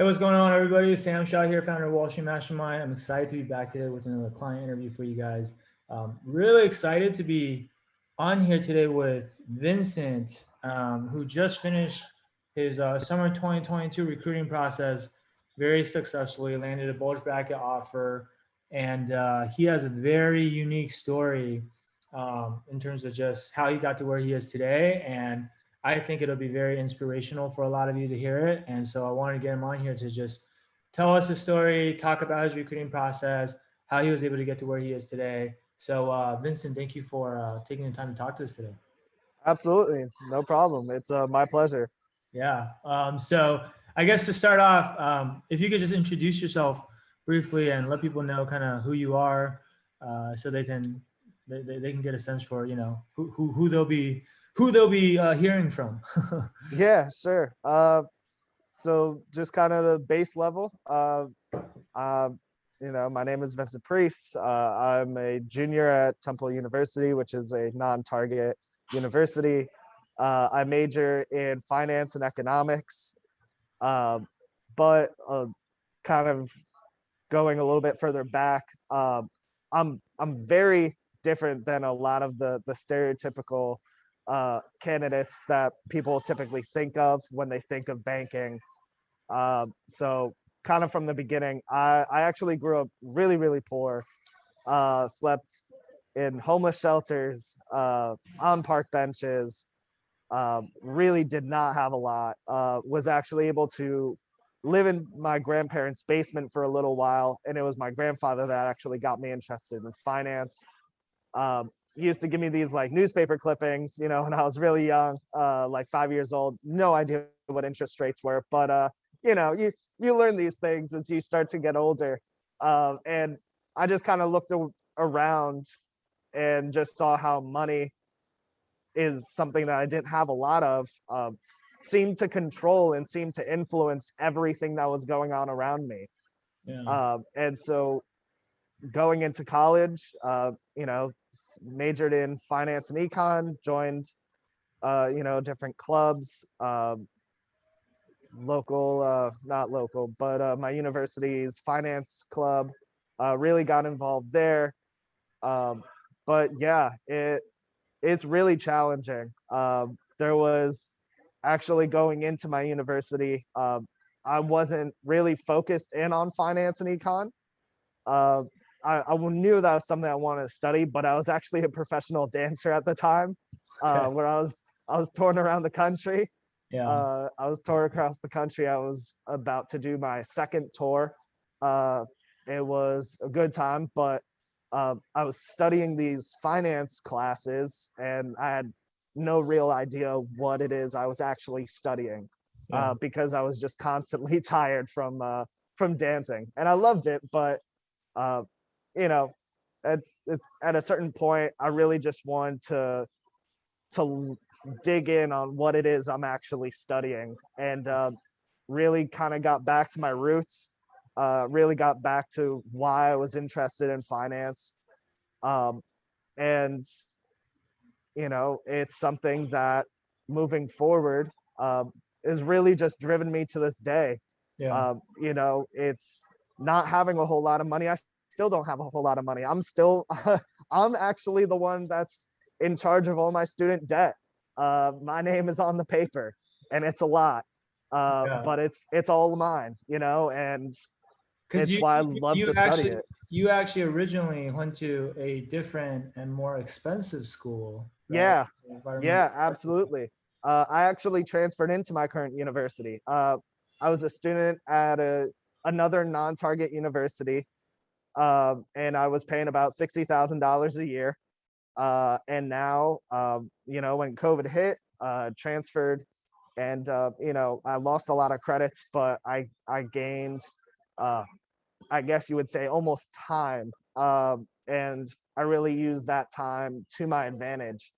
What's going on, everybody? Sam Shaw here, founder of Wall Street Mastermind. I'm excited to be back today with another client interview for you guys. Really excited to be on here today with Vincent, who just finished his summer 2022 recruiting process very successfully, landed a bulge bracket offer, and he has a very unique story in terms of just how he got to where he is today. And I think it'll be very inspirational for a lot of you to hear it. And so I wanted to get him on here to just tell us his story, talk about his recruiting process, how he was able to get to where he is today. So, Vincent, thank you for taking the time to talk to us today. Absolutely. No problem. It's my pleasure. Yeah. So, I guess to start off, if you could just introduce yourself briefly and let people know kind of who you are, so they can get a sense for who they'll be hearing from. Yeah, sure. So just kind of the base level. Uh, my name is Vincent Priest. I'm a junior at Temple University, which is a non-target university. I major in finance and economics, uh, but kind of going a little bit further back, I'm very different than a lot of the stereotypical candidates that people typically think of when they think of banking. So kind of from the beginning, I actually grew up really, really poor, slept in homeless shelters, on park benches, really did not have a lot, was actually able to live in my grandparents' basement for a little while. And it was my grandfather that actually got me interested in finance. He used to give me these like newspaper clippings, when I was really young, like 5 years old, no idea what interest rates were, but you learn these things as you start to get older. And I just kind of looked around and just saw how money is something that I didn't have a lot of, seemed to control and seemed to influence everything that was going on around me. Yeah. And so going into college, majored in finance and econ, joined, different clubs, not local, but my university's finance club, really got involved there. But yeah, it's really challenging. There was actually going into my university, I wasn't really focused in on finance and econ. Uh, I knew that was something I wanted to study, but I was actually a professional dancer at the time, Okay. where I was touring around the country. Yeah. I was touring across the country. I was about to do my second tour. Uh, it was a good time, but I was studying these finance classes, and I had no real idea what it is I was actually studying, Yeah. because I was just constantly tired from dancing, and I loved it, but uh, you know, it's at a certain point I really just wanted to dig in on what it is I'm actually studying, and really kind of got back to my roots. Really got back to why I was interested in finance, um, and it's something that moving forward, is really just driven me to this day. Yeah. It's not having a whole lot of money. I still don't have a whole lot of money. I'm still, I'm actually the one that's in charge of all my student debt. My name is on the paper, and it's a lot, Yeah. but it's all mine, and Because it's you why I you love you to study actually it. you actually originally went to a different and more expensive school, right? Yeah, If I remember yeah, correctly. absolutely. I actually transferred into my current university. I was a student at another non-target university, and I was paying about $60,000 a year. And now, when COVID hit, transferred, and I lost a lot of credits, but I gained, uh, I guess you would say, almost time. And I really used that time to my advantage,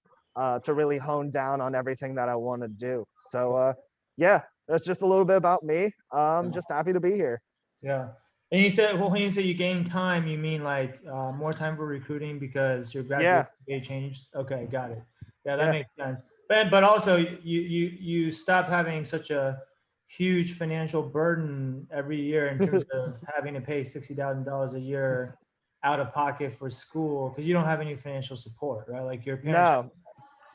to really hone down on everything that I want to do. So, yeah, that's just a little bit about me. I'm Yeah. just happy to be here. Yeah. And you said, well, when you say you gain time, you mean like more time for recruiting because your Yeah, graduation date changed? Okay, got it. Yeah, that yeah, makes sense. But also you stopped having such a huge financial burden every year in terms of having to pay $60,000 a year out of pocket for school because you don't have any financial support, right? Like No.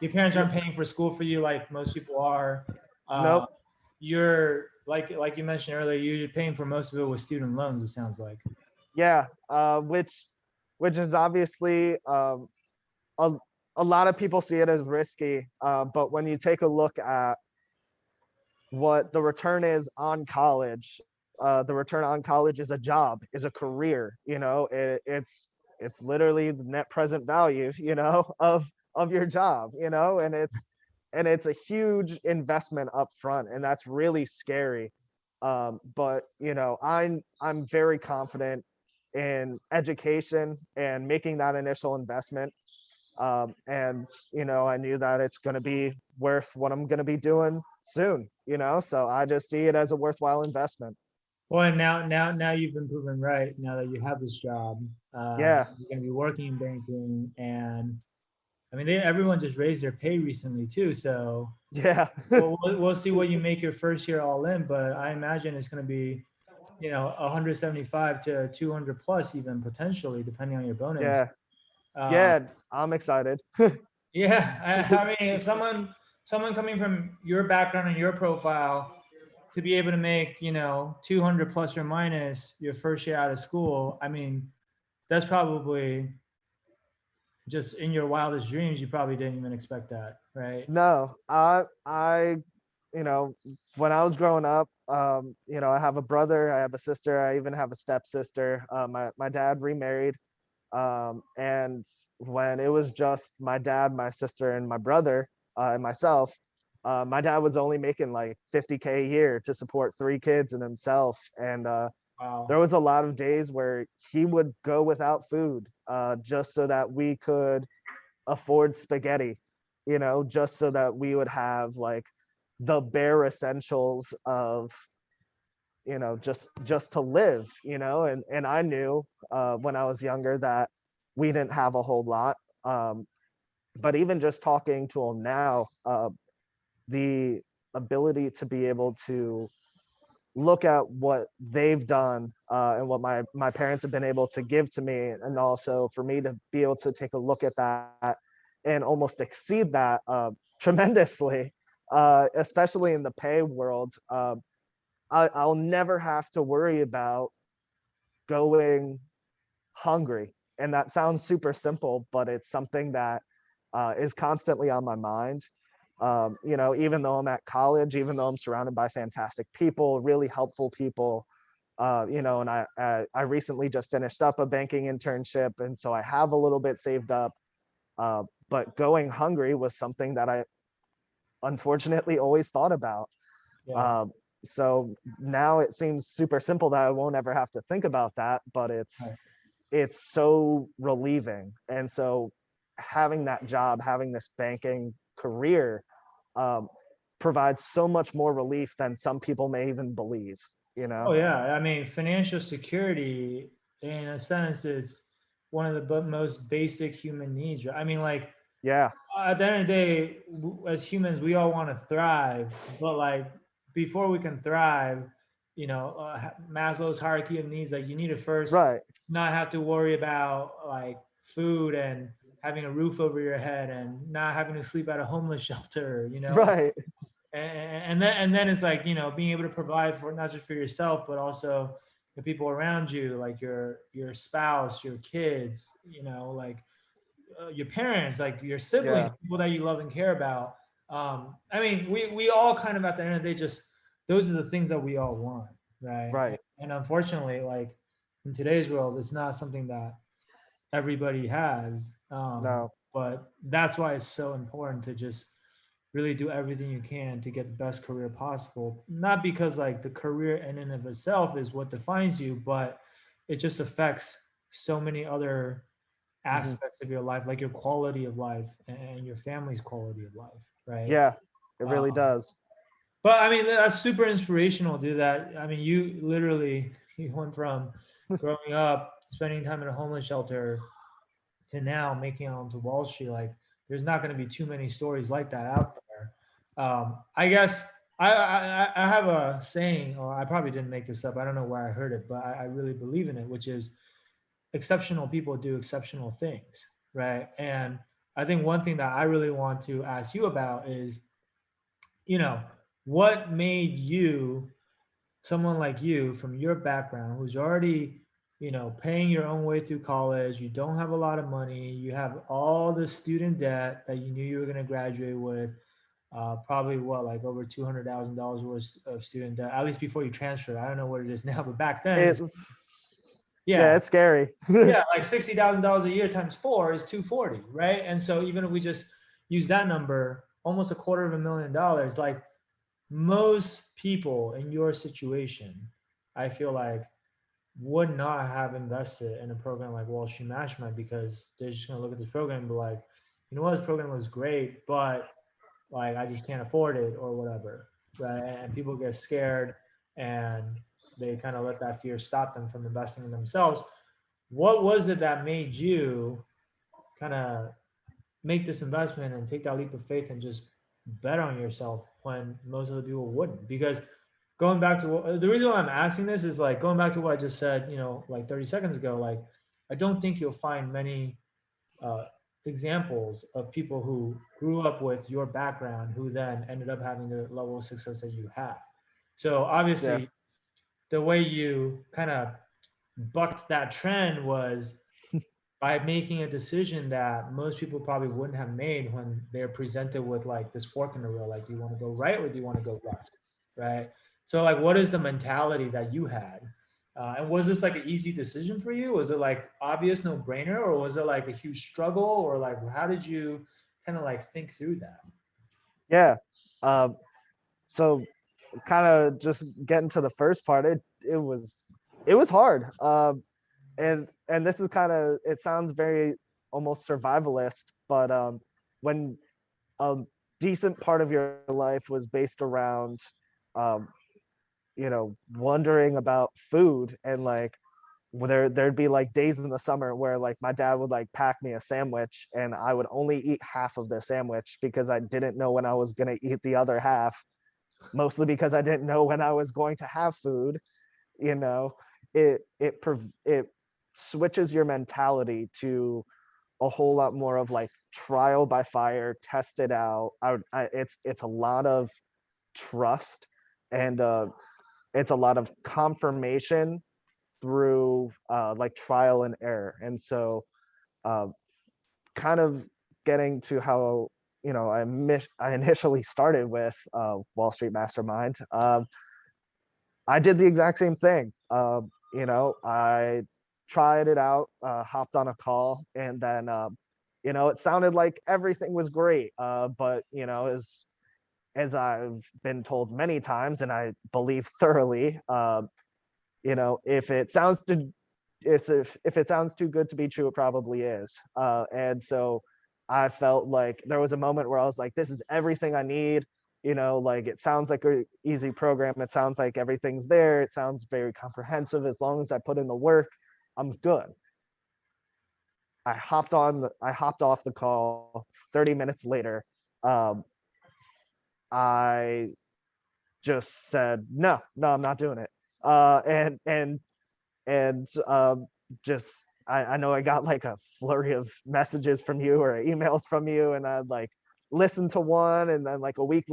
your parents N- aren't paying for school for you like most people are. Uh, nope. you're like you mentioned earlier, you're paying for most of it with student loans. It sounds like. Yeah. Which is obviously a, a lot of people see it as risky, but when you take a look at what the return is on college, the return on college is a job, is a career. It's literally the net present value, of your job, and it's a huge investment up front, and that's really scary. But I'm very confident in education and making that initial investment, and I knew that it's going to be worth what I'm going to be doing soon, so I just see it as a worthwhile investment. Well, and now you've been proven right. Now that you have this job, Yeah. you're going to be working in banking, and I mean, everyone just raised their pay recently too. So Yeah. we'll see what you make your first year all in, but I imagine it's going to be 175 to 200 plus even potentially depending on your bonus. Yeah. Um, Yeah, I'm excited. yeah, I mean, if someone coming from your background and your profile to be able to make 200 plus or minus your first year out of school, I mean, that's probably just in your wildest dreams. You probably didn't even expect that, right? No, I you know when I was growing up, I have a brother, I have a sister, I even have a stepsister. My dad remarried. And when it was just my dad, my sister, and my brother, and myself, my dad was only making like 50K a year to support three kids and himself. And there Wow. was a lot of days where he would go without food, just so that we could afford spaghetti, just so that we would have like the bare essentials of, just to live, and I knew, when I was younger, that we didn't have a whole lot. But even just talking to them now, the ability to be able to look at what they've done, and what my parents have been able to give to me, and also for me to be able to take a look at that and almost exceed that, tremendously, especially in the pay world. I'll never have to worry about going hungry. And that sounds super simple, but it's something that, is constantly on my mind. Even though I'm at college, even though I'm surrounded by fantastic people, really helpful people, and I recently just finished up a banking internship, and so I have a little bit saved up. But going hungry was something that I unfortunately always thought about. Yeah. Um, so now it seems super simple that I won't ever have to think about that, but it's Right. it's so relieving. And so having that job, having this banking career, um, provides so much more relief than some people may even believe, you Oh know? yeah, I mean, financial security, in a sense, is one of the most basic human needs. Right? I mean, like Yeah, at the end of the day, as humans, we all want to thrive, but like before we can thrive, Maslow's hierarchy of needs, like you need to first right, not have to worry about like food and having a roof over your head and not having to sleep at a homeless shelter, right. and then it's like being able to provide for not just for yourself but also the people around you, like your spouse, your kids, like your parents, like your siblings, Yeah, people that you love and care about. I mean, we all kind of at the end of the day just those are the things that we all want, right? right. And unfortunately, like in today's world, it's not something that everybody has. No. But that's why it's so important to just really do everything you can to get the best career possible. Not because like the career in and of itself is what defines you, but it just affects so many other Hmm. aspects of your life, like your quality of life and your family's quality of life, right? Yeah, it really Um, does. but I mean, that's super inspirational, dude. That I mean, you literally you went from growing up, spending time in a homeless shelter, to now making it onto Wall Street. Like, there's not going to be too many stories like that out there. I guess I have a saying, or I probably didn't make this up. I don't know where I heard it, but I really believe in it, which is exceptional people do exceptional things, right? And I think one thing that I really want to ask you about is, you know, what made you, someone like you from your background who's already, paying your own way through college, you don't have a lot of money, you have all the student debt that you knew you were going to graduate with, probably what, like over $200,000 worth of student debt, at least before you transfer. I don't know what it is now, but back then it was, It's yeah, yeah, it's scary. yeah, like $60,000 a year times four is 240, right? And so even if we just use that number, almost $250,000, like most people in your situation, I feel like would not have invested in a program like Wall Street Mastermind because they're just gonna look at this program and be like, you know what, this program was great, but like I just can't afford it or whatever, right? And people get scared and they kind of let that fear stop them from investing in themselves. What was it that made you kind of make this investment and take that leap of faith and just bet on yourself when most of the people wouldn't? Because going back to the reason why I'm asking this is like going back to what I just said, like 30 seconds ago, like I don't think you'll find many uh, examples of people who grew up with your background who then ended up having the level of success that you had. So Yeah, obviously, the way you kind of bucked that trend was by making a decision that most people probably wouldn't have made when they're presented with like this fork in the road. Like, do you want to go right or do you want to go left? Right. So, like, what is the mentality that you had? And was this like an easy decision for you? Was it like obvious, no brainer, or was it like a huge struggle? Or like, how did you kind of like think through that? yeah. Um, so kind of just getting to the first part, it was hard. And this is kind of, it sounds very almost survivalist, but when a decent part of your life was based around um, wondering about food, and like there'd be like days in the summer where like my dad would like pack me a sandwich and I would only eat half of the sandwich because I didn't know when I was going to eat the other half, mostly because I didn't know when I was going to have food. you know it switches your mentality to a whole lot more of like trial by fire, test it out. It's a lot of trust, and it's a lot of confirmation through like trial and error. And so uh, kind of getting to how I initially started with Wall Street Mastermind. I did the exact same thing. I tried it out, hopped on a call, and then it sounded like everything was great. But as I've been told many times, and I believe thoroughly, if it sounds to if it sounds too good to be true, it probably is. And so I felt like there was a moment where I was like, this is everything I need. Like it sounds like a easy program. It sounds like everything's there. It sounds very comprehensive. As long as I put in the work, I'm good. I hopped off the call 30 minutes later. Um, I just said, no, I'm not doing it. And just I know I got like a flurry of messages from you or emails from you, and I'd like listen to one, and then like a week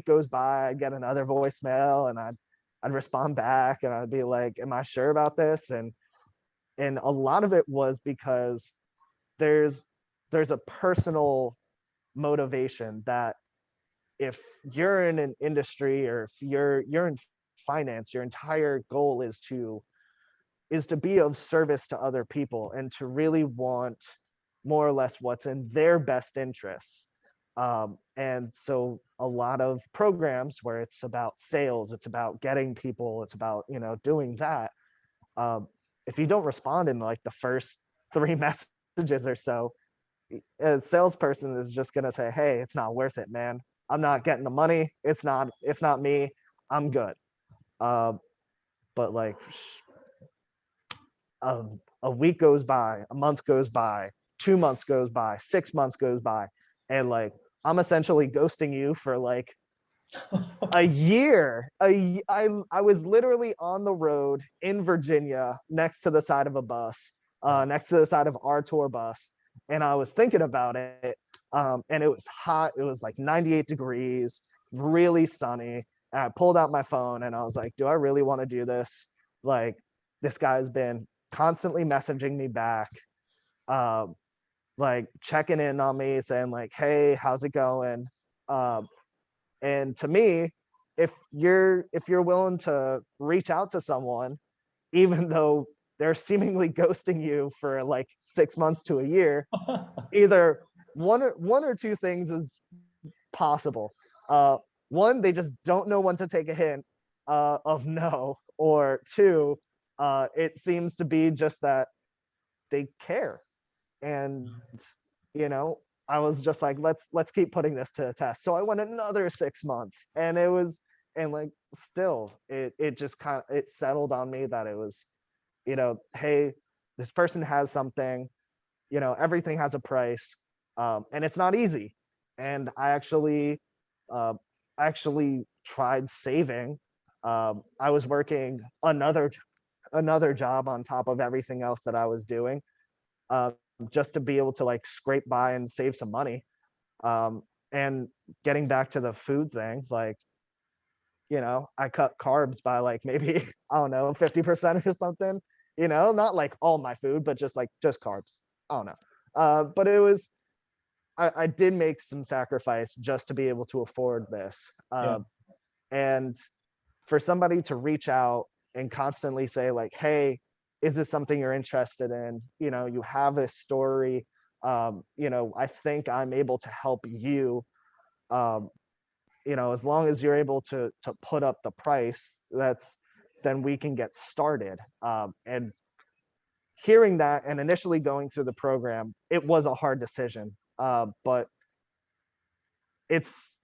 goes by, I get another voicemail, and I'd respond back, and I'd be like, am I sure about this? And a lot of it was because there's there's a personal motivation that if you're in an industry, or if you're in finance, your entire goal is to be of service to other people and to really want more or less what's in their best interests. And so a lot of programs where it's about sales, it's about getting people, it's about doing that. Um, if you don't respond in like the first three messages or so, a salesperson is just gonna say, "Hey, it's not worth it, man. I'm not getting the money. It's not me. I'm good." Um, but like a week goes by, a month goes by, 2 months goes by, 6 months goes by, and like I'm essentially ghosting you for like A year. I was literally on the road in Virginia next to the side of a bus, Yeah. next to the side of our tour bus, and I was thinking about it. And it was hot. It was like 98 degrees, really sunny. And I pulled out my phone and I was like, "Do I really want to do this?" Like, this guy's been constantly messaging me back, um, like checking in on me, saying like, "Hey, how's it going?" Um, and to me, if you're willing to reach out to someone, even though they're seemingly ghosting you for like 6 months to a year, either one or two things is possible. Uh, One, they just don't know when to take a hint of no, or two, it seems to be just that they care. And you know, I was just like, let's keep putting this to the test. So I went another 6 months, and it was, and like still, it just kind of, it settled on me that it was, hey, this person has something, everything has a price, and it's not easy. And uh, I actually tried saving. I was working another job on top of everything else that I was doing, uh, just to be able to like scrape by and save some money. And getting back to the food thing, like, I cut carbs by like maybe, I don't know, 50% or something, not like all my food, but just carbs. I don't know. But I did make some sacrifice just to be able to afford this. Yeah. And for somebody to reach out and constantly say like, hey, is this something you're interested in? You have this story. I think I'm able to help you. um, as long as you're able to put up the price, then we can get started. And hearing that and initially going through the program, it was a hard decision, but it's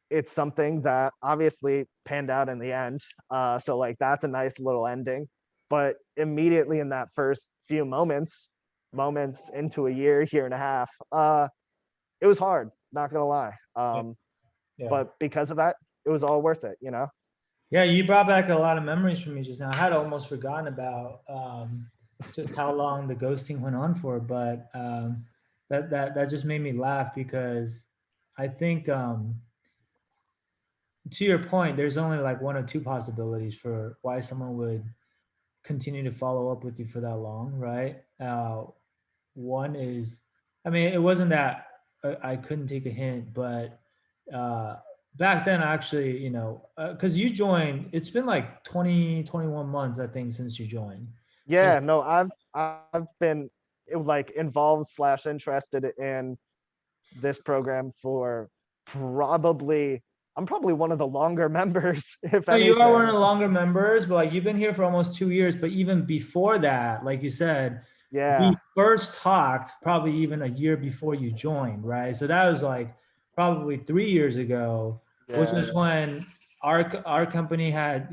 it's something that obviously panned out in the end. So like that's a nice little ending. But immediately in that first few moments into a year and a half, it was hard, not gonna lie. Yeah. Yeah. But because of that, it was all worth it. Yeah, you brought back a lot of memories for me just now. I had almost forgotten about just how long the ghosting went on for, but that just made me laugh because I think to your point, there's only like one or two possibilities for why someone would continue to follow up with you for that long, right? One is, I mean, it wasn't that I couldn't take a hint, but uh, back then, actually, because you joined, it's been like 20, 21 months, I think, since you joined. It's, Yeah, no, I've been like involved slash interested in this program for probably, I'm probably one of the longer members, if no, you are one of anything. the longer members, but like you've been here for almost 2 years. But even before that, like you said, Yeah, we first talked probably even a year before you joined, right? So that was like probably 3 years ago, which yeah, was when our company had,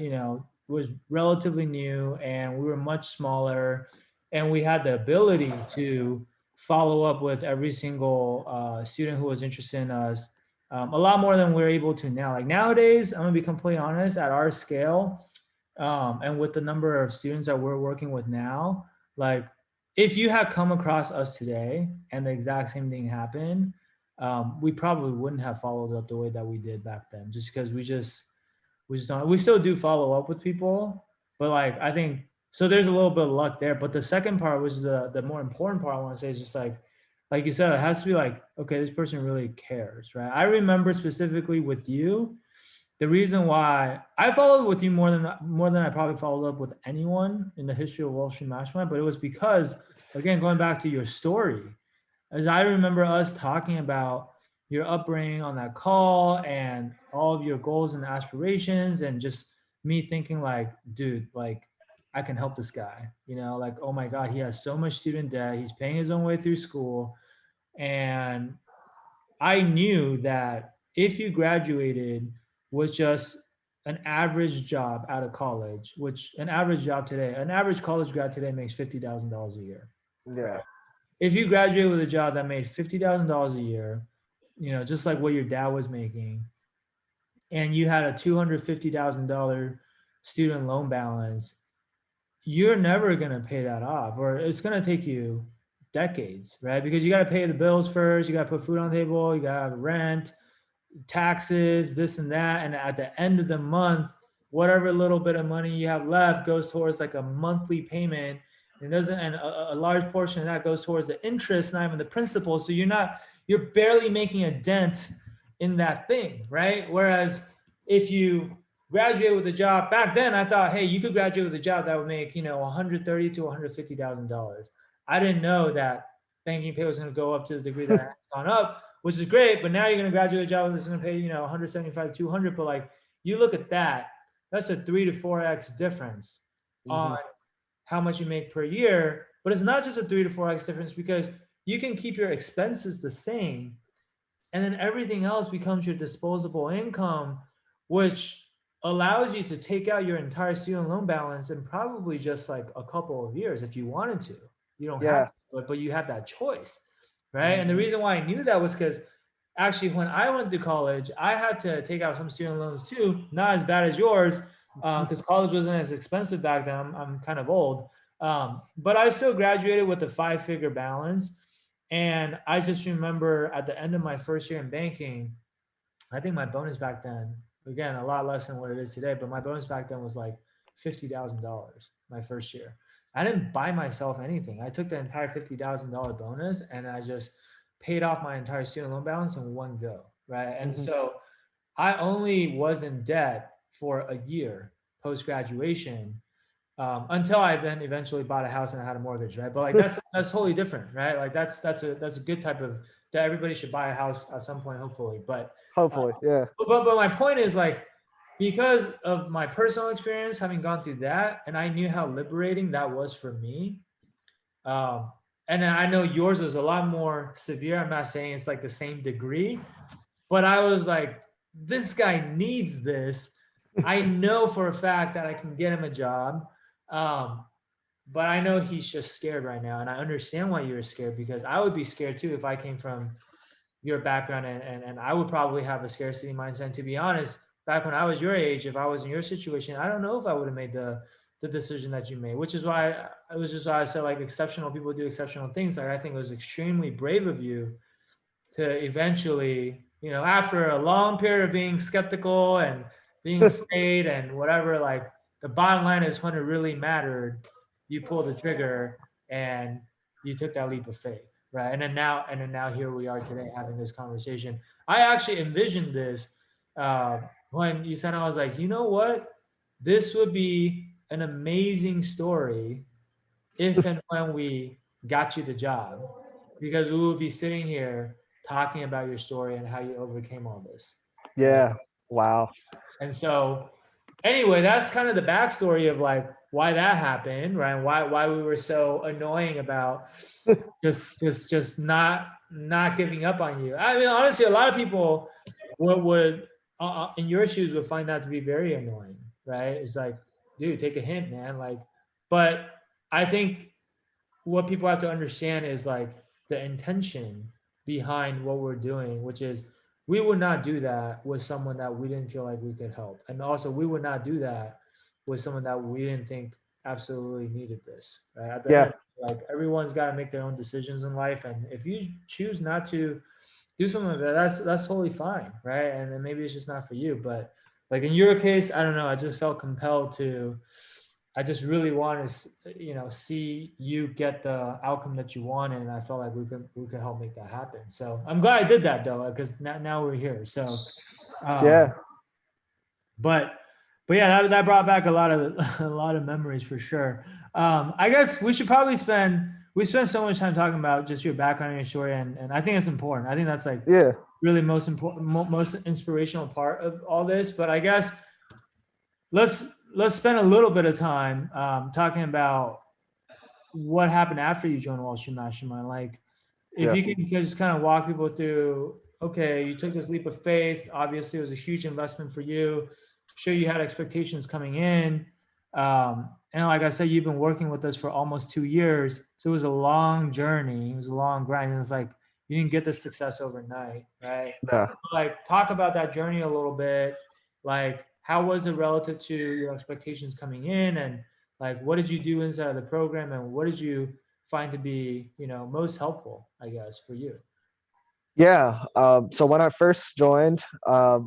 was relatively new and we were much smaller, and we had the ability to follow up with every single student who was interested in us, a lot more than we're able to now. Like nowadays, I'm gonna be completely honest, at our scale, and with the number of students that we're working with now, like if you had come across us today and the exact same thing happened, we probably wouldn't have followed up the way that we did back then, just because we just don't. We still do follow up with people, but like I think so. There's a little bit of luck there, but the second part, which is the more important part, I want to say is just like you said, it has to be like, okay, this person really cares, right? I remember specifically with you, the reason why I followed with you more than I probably followed up with anyone in the history of Wall Street Mastermind, but it was because, again, going back to your story, as I remember us talking about your upbringing on that call and all of your goals and aspirations, and just me thinking like, dude, like I can help this guy, like, oh my God, he has so much student debt, he's paying his own way through school, and I knew that if you graduated with just an average job out of college, which an average job today, an average college grad today makes $50,000 a year. yeah, If you graduate with a job that made $50,000 a year, just like what your dad was making, and you had a $250,000 student loan balance, you're never going to pay that off, or it's going to take you decades, right? Because you got to pay the bills first, you got to put food on the table, you got to have rent, taxes, this and that. And at the end of the month, whatever little bit of money you have left goes towards like a monthly payment. And doesn't, and a large portion of that goes towards the interest, not even the principal. So you're barely making a dent in that thing, right? Whereas if you graduate with a job back then, I thought, hey, you could graduate with a job that would make, $130,000 to $150,000. I didn't know that banking pay was going to go up to the degree that it has gone up, which is great. But now you're going to graduate a job that's going to pay, 175 to 200. But like, you look at that, that's a 3 to 4x difference on how much you make per year. But it's not just a 3 to 4x difference, because you can keep your expenses the same, and then everything else becomes your disposable income, which allows you to take out your entire student loan balance in probably just like a couple of years if you wanted to. You don't have Yeah. to, but you have that choice, right? And the reason why I knew that was because actually when I went to college, I had to take out some student loans too, not as bad as yours, because college wasn't as expensive back then. I'm kind of old, but I still graduated with a 5-figure balance. And I just remember at the end of my first year in banking, I think my bonus back then, again, a lot less than what it is today, but my bonus back then was like $50,000 my first year. I didn't buy myself anything. I took the entire $50,000 bonus and I just paid off my entire student loan balance in one go, right? And so I only was in debt for a year post graduation, until I then eventually bought a house and I had a mortgage, right? But like that's totally different, right? Like that's a good type of, that everybody should buy a house at some point, hopefully. But Hopefully, yeah. but my point is, like, because of my personal experience having gone through that, and I knew how liberating that was for me. Um, and I know yours was a lot more severe. I'm not saying it's like the same degree, but I was like, this guy needs this. I know for a fact that I can get him a job. Um, but I know he's just scared right now. And I understand why you're scared, because I would be scared too if I came from your background, and I would probably have a scarcity mindset. And to be honest, back when I was your age, if I was in your situation, I don't know if I would have made the decision that you made, which is why it was just why I said, like, exceptional people do exceptional things. Like, I think it was extremely brave of you to eventually, after a long period of being skeptical and being afraid and whatever, like, the bottom line is when it really mattered, you pulled the trigger and you took that leap of faith, right? And then now here we are today having this conversation. I actually envisioned this when you said, I was like, you know what? This would be an amazing story if and when we got you the job, because we would be sitting here talking about your story and how you overcame all this, right? Yeah. Wow. And so, anyway, that's kind of the backstory of like why that happened, right? Why we were so annoying about just not giving up on you. I mean, honestly, a lot of people would in your shoes would find that to be very annoying, right? It's like, dude, take a hint, man. Like, but I think what people have to understand is like the intention behind what we're doing, which is we would not do that with someone that we didn't feel like we could help. And also we would not do that with someone that we didn't think absolutely needed this. Right? At the end of Yeah. the day, like, everyone's got to make their own decisions in life. And if you choose not to do something like that, that's totally fine. Right. And then maybe it's just not for you. But like in your case, I don't know, I just felt compelled to, I just really want to, see you get the outcome that you wanted, and I felt like we could help make that happen. So I'm glad I did that, though, because now we're here. So, um, Yeah. but yeah, that brought back a lot of a lot of memories for sure. I guess we should probably we spend so much time talking about just your background and your story, and I think it's important. I think that's like Yeah. really most important, most inspirational part of all this. But I guess let's spend a little bit of time talking about what happened after you joined Wall Street Mastermind. Like, if Yeah. you can just kind of walk people through, okay, you took this leap of faith. Obviously, it was a huge investment for you. I'm sure you had expectations coming in. And like I said, you've been working with us for almost 2 years. So it was a long journey. It was a long grind. And it's like, you didn't get the success overnight, right? No. Like, talk about that journey a little bit. like how was it relative to your expectations coming in, and like what did you do inside of the program, and what did you find to be, most helpful, I guess, for you? Yeah. So when I first joined, I,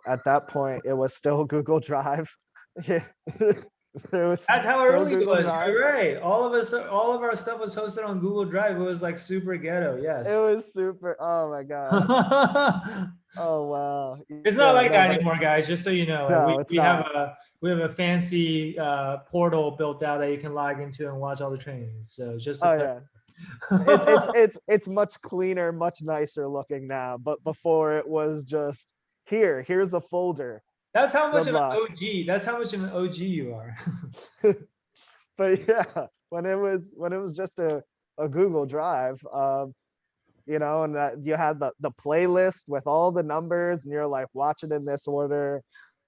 at that point, it was still Google Drive. Yeah. It was That's how still early it Google was. Drive. You're right. All of our stuff was hosted on Google Drive. It was like super ghetto. It Yes. was super. Oh my God. Oh wow. It's not Yeah, like no, that but anymore, guys. Just so you know, like no, it's not. we have a fancy portal built out that you can log into and watch all the trainings. So just to Oh yeah. clarify. It's much cleaner, much nicer looking now. But before it was just here's a folder. That's how much Good of an luck. OG. That's how much of an OG you are. But yeah, when it was just a Google Drive, and that you had the playlist with all the numbers, and you're like watch it in this order,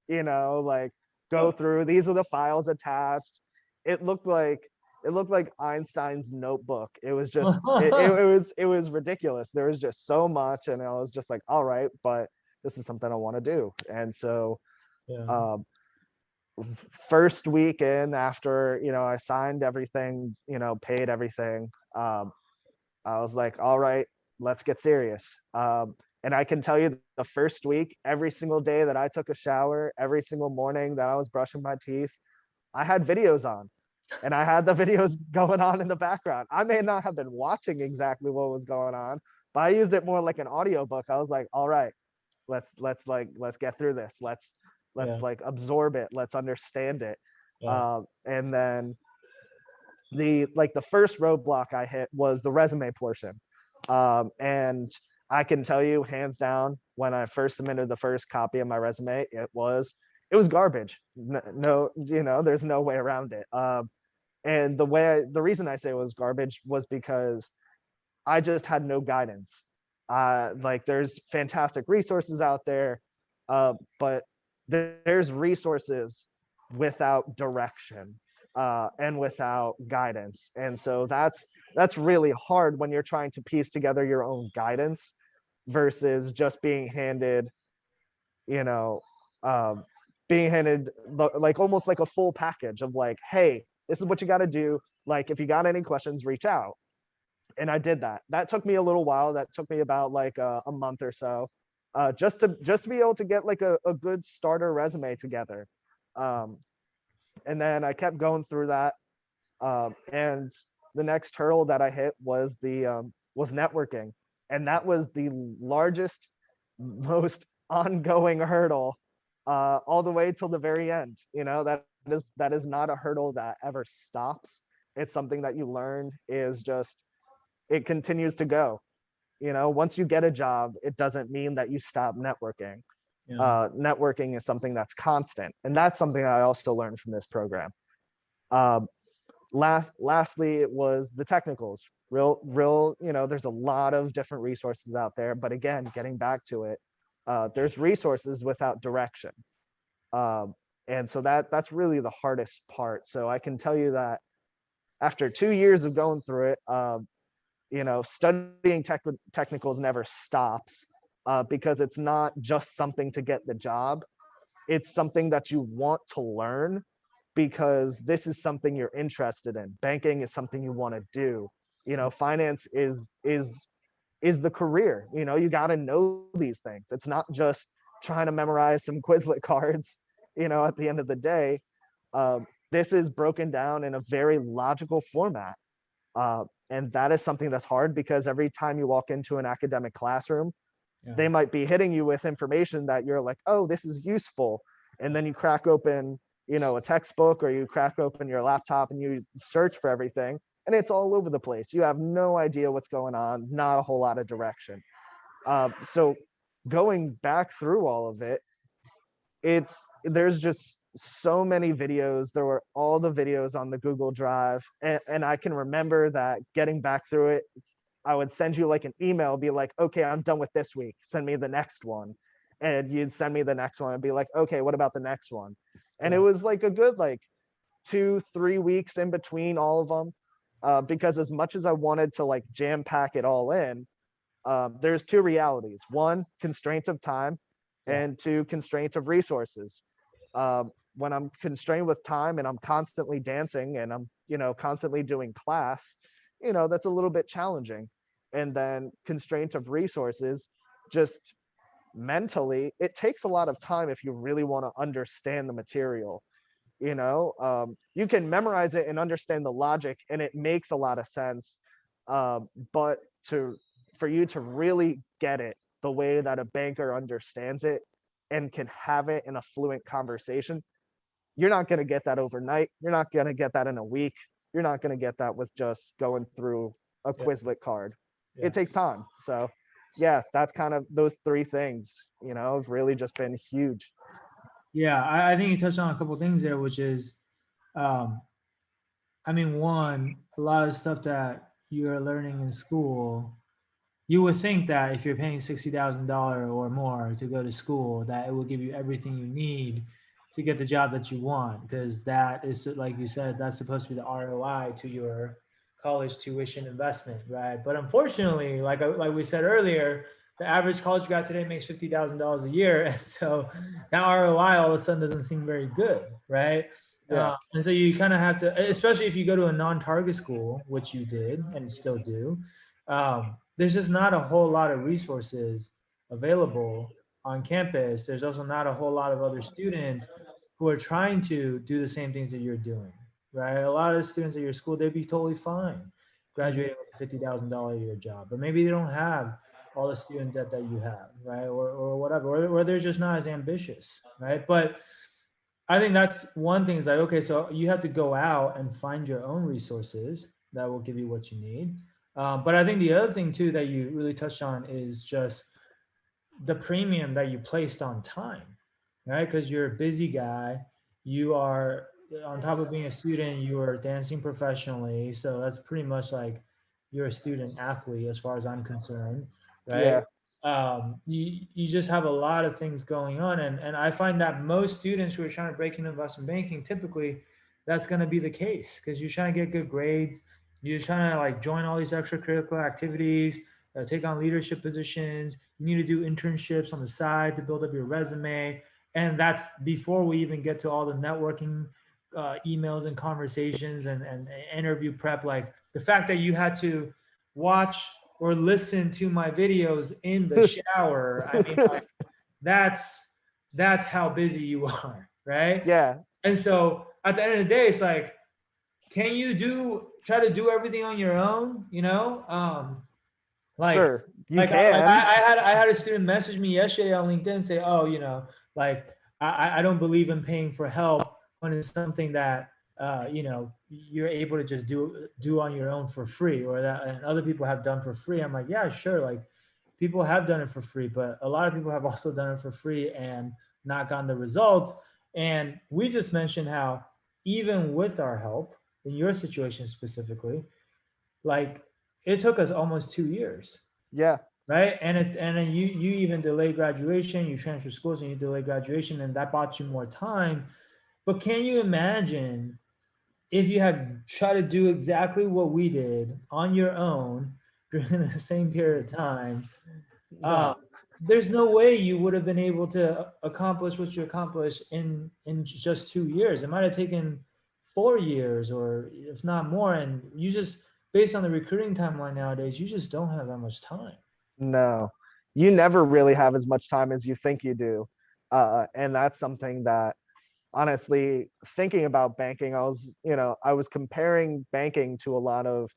like go through. These are the files attached. It looked like it looked like Einstein's notebook. It was just it was ridiculous. There was just so much, and I was just like, all right, but this is something I want to do. And so Yeah. um, first weekend after I signed everything, paid everything, I was like, all right, let's get serious. And I can tell you the first week, every single day that I took a shower, every single morning that I was brushing my teeth, I had videos on, and I had the videos going on in the background. I may not have been watching exactly what was going on, but I used it more like an audiobook. I was like, all right, let's get through this. Let's Yeah. like absorb it. Let's understand it. Yeah. And then the first roadblock I hit was the resume portion. And I can tell you hands down, when I first submitted the first copy of my resume, it was garbage. No, there's no way around it. And the reason I say it was garbage was because I just had no guidance. Like there's fantastic resources out there, but there's resources without direction, and without guidance. And so that's really hard when you're trying to piece together your own guidance versus just you know, um, being handed like almost like a full package of like, hey, this is what you got to do. Like, if you got any questions, reach out. And I did that. That took me a little while. That took me about like a month or so, just to be able to get like a good starter resume together. Um, and then I kept going through that. And the next hurdle that I hit was networking, and that was the largest, most ongoing hurdle, all the way till the very end. That is not a hurdle that ever stops. It's something that you learn is just it continues to go. Once you get a job, it doesn't mean that you stop networking. Yeah. Networking is something that's constant, and that's something I also learned from this program. Um, lastly, it was the technicals. Real, there's a lot of different resources out there, but again, getting back to it, there's resources without direction. Um, and so that's really the hardest part. So I can tell you that after 2 years of going through it, studying technicals never stops, because it's not just something to get the job. It's something that you want to learn because this is something you're interested in. Banking is something you want to do. Finance is the career. You got to know these things. It's not just trying to memorize some Quizlet cards. At the end of the day, this is broken down in a very logical format. And that is something that's hard because every time you walk into an academic classroom, Yeah. they might be hitting you with information that you're like, oh, this is useful. And then you crack open, a textbook, or you crack open your laptop and you search for everything, and it's all over the place. You have no idea what's going on, not a whole lot of direction. So going back through all of it, there's just so many videos. There were all the videos on the Google Drive, and I can remember that getting back through it, I would send you like an email, be like, okay, I'm done with this week, send me the next one. And you'd send me the next one and be like, okay, what about the next one? And it Yeah. was like a good like 2-3 weeks in between all of them, because as much as I wanted to like jam pack it all in, there's two realities: one, constraint of time, Yeah. and two, constraint of resources. When I'm constrained with time and I'm constantly dancing and I'm, constantly doing class, that's a little bit challenging. And then constraint of resources, just mentally, it takes a lot of time if you really want to understand the material. You can memorize it and understand the logic and it makes a lot of sense. But to for you to really get it the way that a banker understands it and can have it in a fluent conversation, you're not going to get that overnight. You're not going to get that in a week. You're not going to get that with just going through a Yeah. Quizlet card. Yeah. It takes time. So yeah, that's kind of those three things, have really just been huge. Yeah. I think you touched on a couple things there, which is, um, I mean, one, a lot of stuff that you're learning in school, you would think that if you're paying $60,000 or more to go to school, that it will give you everything you need to get the job that you want, because that is, like you said, that's supposed to be the ROI to your college tuition investment, right? But unfortunately, like we said earlier, the average college grad today makes $50,000 a year, and so that ROI all of a sudden doesn't seem very good, right? Yeah. And so you kind of have to, especially if you go to a non-target school, which you did and still do. There's just not a whole lot of resources available on campus. There's also not a whole lot of other students who are trying to do the same things that you're doing, right? A lot of the students at your school, they'd be totally fine Mhm. graduating with a $50,000 a year job, but maybe they don't have all the student debt that you have, right? Or whatever, or they're just not as ambitious, right? But I think that's one thing is like, okay, so you have to go out and find your own resources that will give you what you need. But I think the other thing too that you really touched on is just the premium that you placed on time, right? Because you're a busy guy. You are, on top of being a student, you are dancing professionally. So that's pretty much like you're a student athlete as far as I'm concerned, right? Yeah. You just have a lot of things going on. And I find that most students who are trying to break into investment banking, typically that's going to be the case because you're trying to get good grades. You're trying to like join all these extracurricular activities, take on leadership positions. You need to do internships on the side to build up your resume. And that's before we even get to all the networking emails and conversations and interview prep. Like the fact that you had to watch or listen to my videos in the shower. I mean, like that's that's how busy you are, right? Yeah. And so at the end of the day, it's like, can you try to do everything on your own? Like Sure. You like can. I had a student message me yesterday on LinkedIn and say, oh, like I don't believe in paying for help when it's something that you're able to just do on your own for free, or that and other people have done for free. I'm like, yeah, sure. Like people have done it for free, but a lot of people have also done it for free and not gotten the results. And we just mentioned how even with our help in your situation specifically, like it took us almost 2 years, Yeah. right? And then you even delayed graduation, you transfer schools and you delay graduation, and that bought you more time. But can you imagine if you had tried to do exactly what we did on your own during the same period of time? uh, No. there's no way you would have been able to accomplish what you accomplished in just 2 years. It might have taken 4 years or if not more. And you just, based on the recruiting timeline nowadays, you just don't have that much time. No. You never really have as much time as you think you do. And that's something that, honestly, thinking about banking, I was comparing banking to a lot of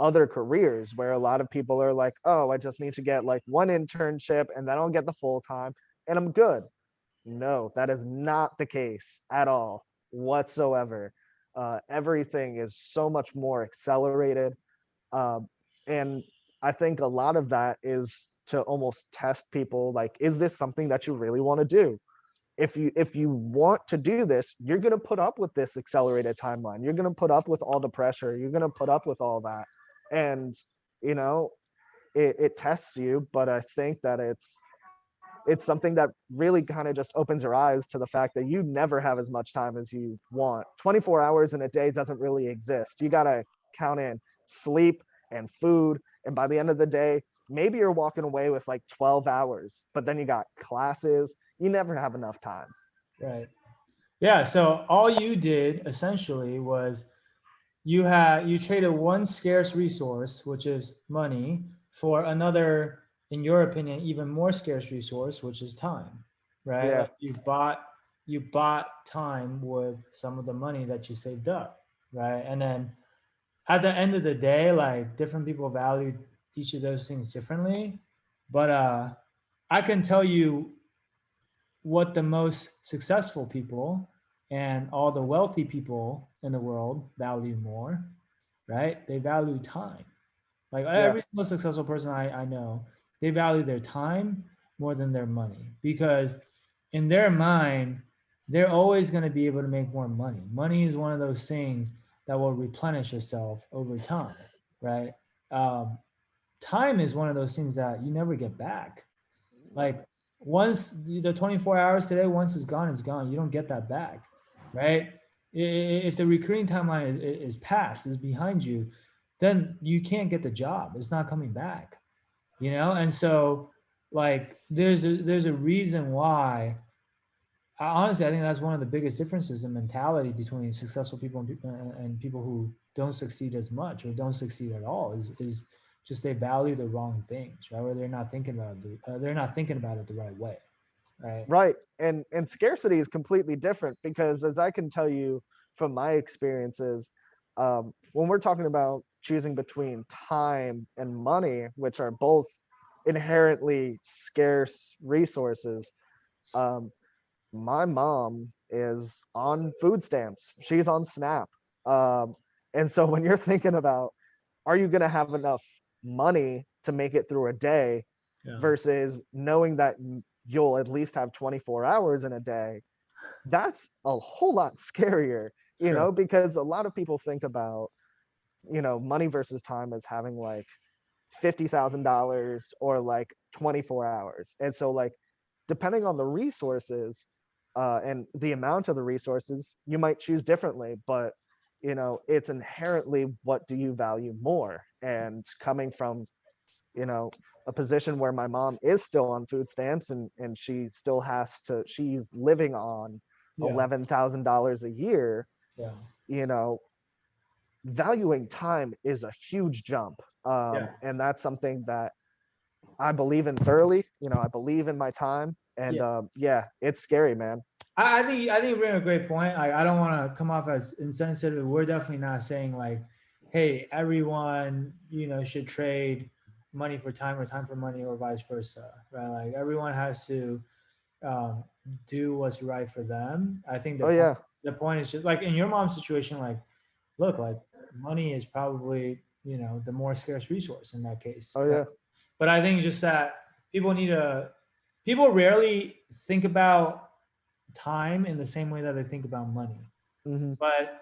other careers where a lot of people are like, oh, I just need to get like one internship and then I'll get the full time and I'm good. No, that is not the case at all whatsoever. Everything is so much more accelerated. Um, and I think a lot of that is to almost test people like, is this something that you really want to do? If you want to do this, you're going to put up with this accelerated timeline. You're going to put up with all the pressure. You're going to put up with all that. And, you know, it tests you, but I think that it's something that really kind of just opens your eyes to the fact that you never have as much time as you want. 24 hours in a day doesn't really exist. You got to count in sleep and food And by the end of the day, maybe you're walking away with like 12 hours, but then you got classes. You never have enough time. Right. Yeah. So all you did essentially was you traded one scarce resource, which is money, for another, in your opinion, even more scarce resource, which is time. Right. Yeah. Like you bought time with some of the money that you saved up. Right. And then at the end of the day, like different people value each of those things differently. But I can tell you what the most successful people and all the wealthy people in the world value more, right? They value time. Like Yeah. every most successful person I know, they value their time more than their money because in their mind, they're always going to be able to make more money. Money is one of those things that will replenish itself over time, right? Um, Time is one of those things that you never get back. Like once the 24 hours today, once it's gone, it's gone. You don't get that back, right? If the recruiting timeline is past, is behind you, then you can't get the job. It's not coming back, And so, like, there's a reason why. Honestly, I think that's one of the biggest differences in mentality between successful people and people who don't succeed as much or don't succeed at all. Is just they value the wrong things, right? Or they're not thinking about it the right way, right? Right. And scarcity is completely different because as I can tell you from my experiences, when we're talking about choosing between time and money, which are both inherently scarce resources, um, my mom is on food stamps. She's on SNAP. Um, and so when you're thinking about, are you going to have enough money to make it through a day Yeah, versus knowing that you'll at least have 24 hours in a day, that's a whole lot scarier, sure. because a lot of people think about, money versus time as having like $50,000 or like 24 hours. And so, like, depending on the resources and the amount of the resources, you might choose differently. But, it's inherently what do you value more? And coming from, you know, a position where my mom is still on food stamps and she still she's living on Yeah, $11,000 a year, yeah, you know, valuing time is a huge jump. yeah, And that's something that I believe in thoroughly. I believe in my time. And yeah. yeah, it's scary, man. I think you bring a great point. I don't want to come off as insensitive. We're definitely not saying like, hey, everyone, should trade money for time or time for money or vice versa, right? Like everyone has to um, do what's right for them. I think the Oh, point yeah. the point is just like in your mom's situation, like, look, like money is probably the more scarce resource in that case, Oh, right? yeah. But I think just that people need to people rarely think about time in the same way that they think about money. Hmm. But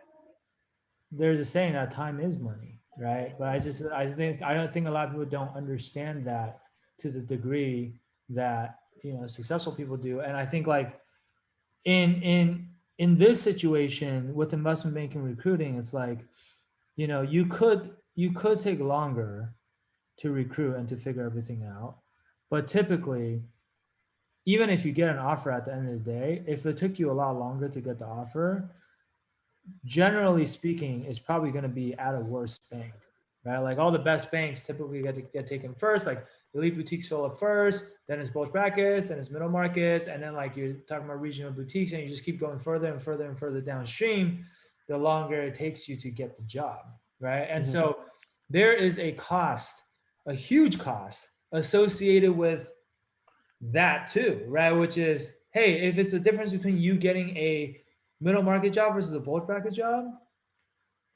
there's a saying that time is money, right? But I don't think a lot of people don't understand that to the degree that successful people do. And I think like in this situation with investment banking recruiting, it's like you could take longer to recruit and to figure everything out, but typically even if you get an offer at the end of the day, if it took you a lot longer to get the offer, generally speaking, is probably going to be at a worse bank, right? Like all the best banks typically get taken first. Like elite boutiques fill up first, then it's bulge brackets, then it's middle markets, and then like you're talking about regional boutiques, and you just keep going further and further and further downstream, the longer it takes you to get the job, right? And Hmm. so there is a cost, a huge cost associated with that too, right? Which is, hey, if it's the difference between you getting a middle market job versus a bulge bracket job,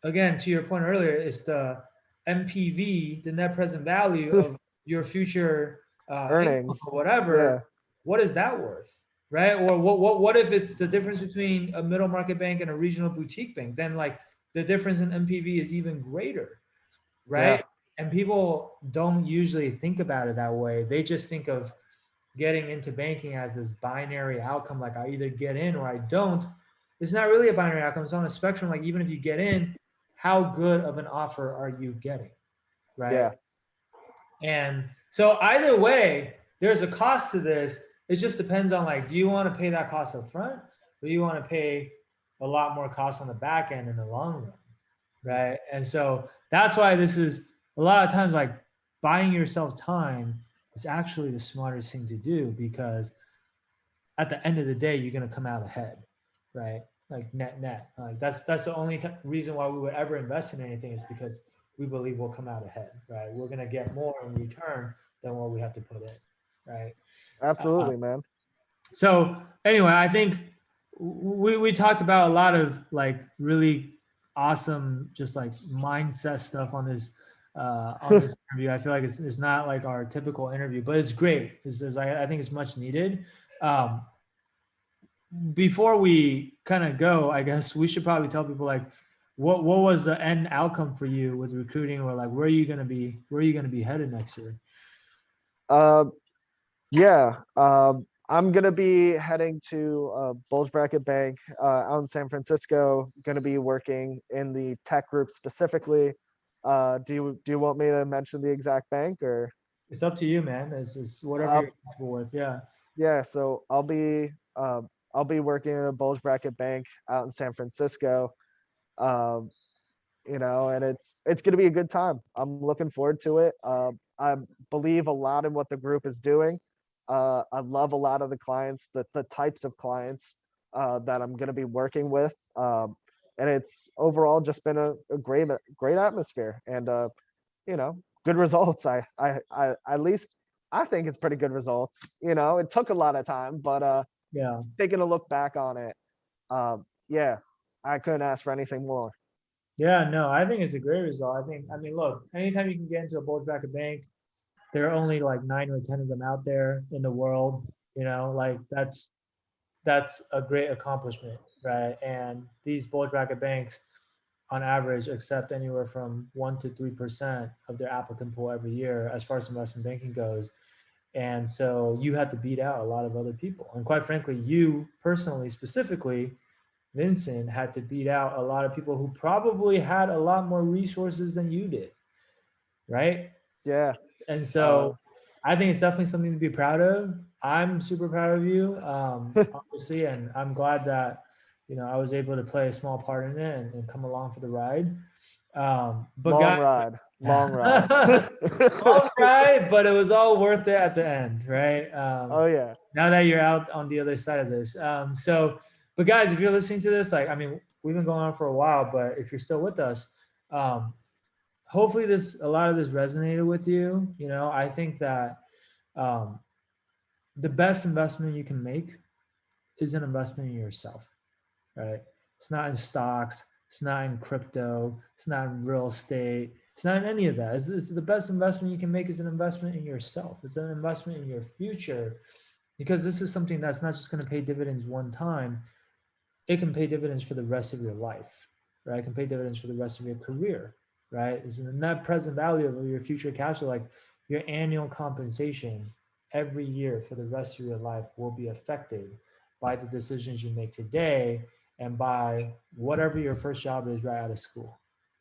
again, to your point earlier, it's the MPV, the net present value of your future income Earnings. or whatever. Yeah. What is that worth, right? Or what if it's the difference between a middle market bank and a regional boutique bank? Then like the difference in MPV is even greater, Yeah. right? And people don't usually think about it that way. They just think of getting into banking as this binary outcome, like I either get in or I don't. It's not really a binary outcome. It's on a spectrum. Like even if you get in, how good of an offer are you getting, right? Yeah. And so either way, there's a cost to this. It just depends on like, do you want to pay that cost up front, or do you want to pay a lot more cost on the back end in the long run, right? And so that's why this is a lot of times like buying yourself time is actually the smartest thing to do, because at the end of the day, you're going to come out ahead, right? Like net. Like that's the only reason why we would ever invest in anything, is because we believe we'll come out ahead, right? We're going to get more in return than what we have to put in, right? Uh, Absolutely, man. so anyway, I think we talked about a lot of like really awesome, just like mindset stuff on this interview. I feel like it's not like our typical interview, but it's great. I think it's much needed. Um, before we kind of go, I guess we should probably tell people like what was the end outcome for you with recruiting, or like where are you gonna be headed next year? Uh, yeah. I'm gonna be heading to Bulge Bracket Bank out in San Francisco. Gonna be working in the tech group specifically. Do you want me to mention the exact bank or? It's up to you, man. It's whatever Uh, you're comfortable with. Yeah. yeah. So I'll be working in a Bulge Bracket Bank out in San Francisco. Um, and it's going to be a good time. I'm looking forward to it. I believe a lot in what the group is doing. I love a lot of the clients, the types of clients that I'm going to be working with, and it's overall just been a great atmosphere and good results. I at least I think it's pretty good results. It took a lot of time, but Yeah. taking a look back on it, yeah, I couldn't ask for anything more. Yeah, no, I think it's a great result. I mean, look, anytime you can get into a bulge bracket bank, there are only like 9 or 10 of them out there in the world. Like that's a great accomplishment, right? And these bulge bracket banks, on average, accept anywhere from 1 to 3% of their applicant pool every year, as far as investment banking goes. And so you had to beat out a lot of other people. And quite frankly, you personally, specifically, Vincent, had to beat out a lot of people who probably had a lot more resources than you did, right? Yeah. And Uh, so I think it's definitely something to be proud of. I'm super proud of you, obviously, and I'm glad that I was able to play a small part in it and come along for the ride. But long guys, ride, long ride. long ride, but it was all worth it at the end, right? Oh yeah. Now that you're out on the other side of this, but guys, if you're listening to this, like, I mean, we've been going on for a while, but if you're still with us, um, hopefully a lot of this resonated with you. I think that um, the best investment you can make is an investment in yourself, right? It's not in stocks, it's not in crypto, it's not in real estate, it's not in any of that. It's the best investment you can make is an investment in yourself. It's an investment in your future, because this is something that's not just going to pay dividends one time. It can pay dividends for the rest of your life, right? It can pay dividends for the rest of your career, right? It's the net present value of your future cash flow. Like your annual compensation every year for the rest of your life will be affected by the decisions you make today and by whatever your first job is right out of school,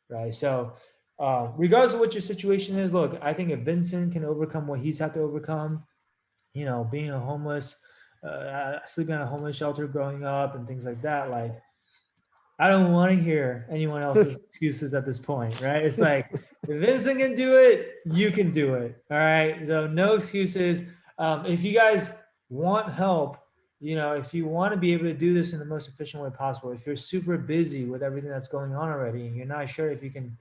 right? So, regardless of what your situation is, look, I think if Vincent can overcome what he's had to overcome, being a homeless, sleeping in a homeless shelter growing up and things like that, like I don't want to hear anyone else's excuses at this point, right? It's like if Vincent can do it, you can do it. All right. So no excuses. If you guys want help, if you want to be able to do this in the most efficient way possible, if you're super busy with everything that's going on already and you're not sure if you can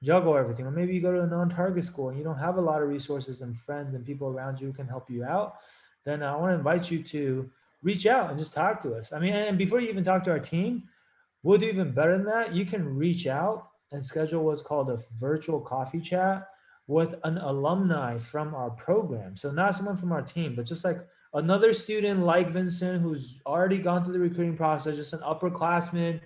juggle everything, or maybe you go to a non-target school and you don't have a lot of resources and friends and people around you who can help you out, then I want to invite you to reach out and just talk to us. I mean, and before you even talk to our team, we'll do even better than that. You can reach out and schedule what's called a virtual coffee chat with an alumni from our program. So not someone from our team, but just like another student like Vincent who's already gone through the recruiting process, just an upperclassman,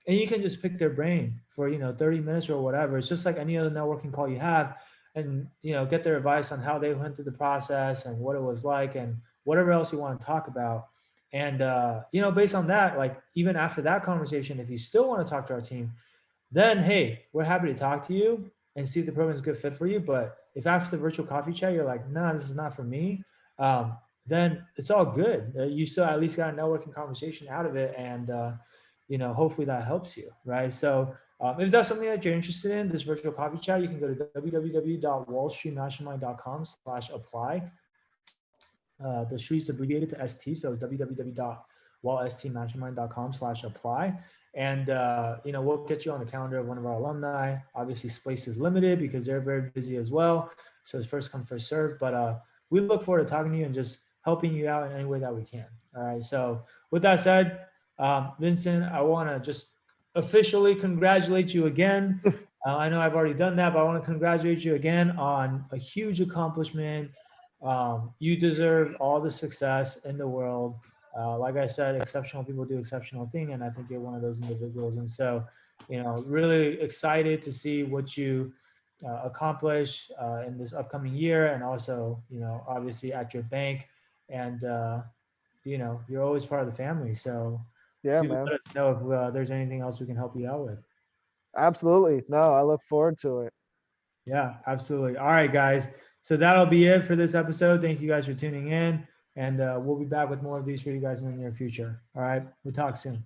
and you can just pick their brain for 30 minutes or whatever. It's just like any other networking call you have, and get their advice on how they went through the process and what it was like and whatever else you want to talk about. And based on that, like even after that conversation, if you still want to talk to our team, then hey, we're happy to talk to you and see if the program is a good fit for you. But If after the virtual coffee chat you're like, no, this is not for me, then it's all good. You still at least got a networking conversation out of it, and hopefully that helps you, right? So if that's something that you're interested in, this virtual coffee chat, you can go to www.wallstreetmastermind.com/apply. The street's abbreviated to ST, so it's www.wallstmastermind.com/apply. And we'll get you on the calendar of one of our alumni. Obviously, space is limited because they're very busy as well, so it's first come first serve. But we look forward to talking to you and just helping you out in any way that we can. All right. So with that said, Vincent, I want to just officially congratulate you again. I know I've already done that, but I want to congratulate you again on a huge accomplishment. You deserve all the success in the world. Like I said, exceptional people do exceptional things, and I think you're one of those individuals. And so, really excited to see what you accomplish in this upcoming year, and also, obviously at your bank. And you're always part of the family. So, Yeah, do man. let us know if there's anything else we can help you out with. Absolutely. No, I look forward to it. Yeah, absolutely. All right, guys. So that'll be it for this episode. Thank you guys for tuning in. And we'll be back with more of these for you guys in the near future. All right. We'll talk soon.